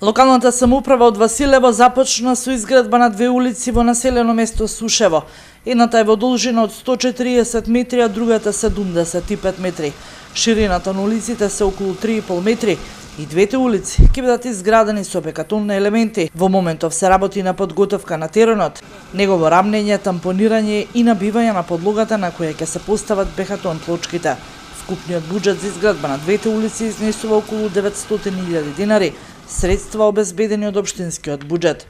Локалната самоуправа од Василево започна со изградба на две улици во населено место Сушево. Едната е во должина од 140 метри, а другата 75 метри. Ширината на улиците се околу 3,5 метри и двете улици ќе бидат изградени со бетонни елементи. Во моментов се работи на подготовка на теренот, негово рамнење, тампонирање и набивање на подлогата на која ќе се постават бетон плочките. Вкупниот буџет за изградба на двете улици изнесува околу 900.000 динари, средства обезбедени од општинскиот буџет.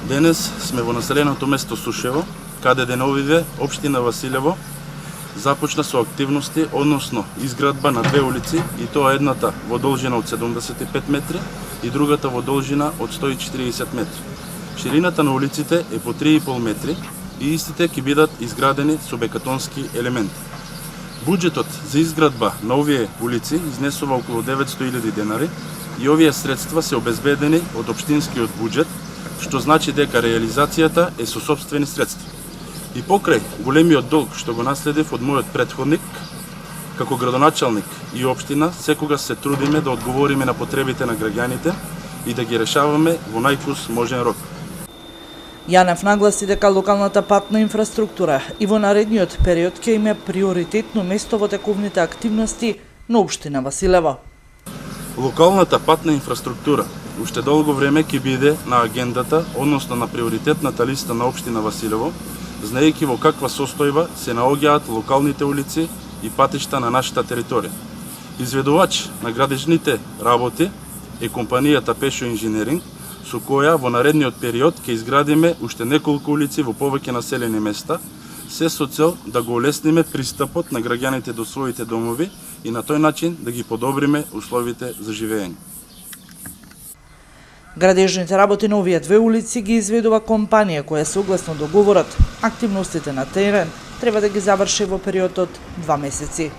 Денес сме во населеното место Сушево, каде деновиве општина Василево започна со активности, односно изградба на две улици, и тоа едната во должина од 75 метри и другата во должина од 140 метри. Ширината на улиците е по 3,5 метри и истите ќе бидат изградени со бетонски елементи. Буџетот за изградба на овие улици изнесува околу 900.000 денари и овие средства се обезбедени од општинскиот буџет, што значи дека реализацијата е со сопствени средства. И покрај големиот долг што го наследив од мојот претходник, како градоначалник и општина, секогаш се трудиме да одговориме на потребите на граѓаните и да ги решаваме во најкус можен рок. Јанев нагласи дека локалната патна инфраструктура и во наредниот период ќе има приоритетно место во тековните активности на општина Василево. Локалната патна инфраструктура уште долго време ќе биде на агендата, односно на приоритетната листа на општина Василево, знаејќи во каква состојба се наоѓаат локалните улици и патишта на нашата територија. Изведувач на градежните работи е компанијата Пешо Инженеринг, со која во наредниот период ќе изградиме уште неколку улици во повеќе населени места, се со цел да го олесниме пристапот на граѓаните до своите домови и на тој начин да ги подобриме условите за живење. Градежните работи на овие две улици ги изведува компанија која согласно договорот, активностите на терен треба да ги заврши во период од 2 месеци.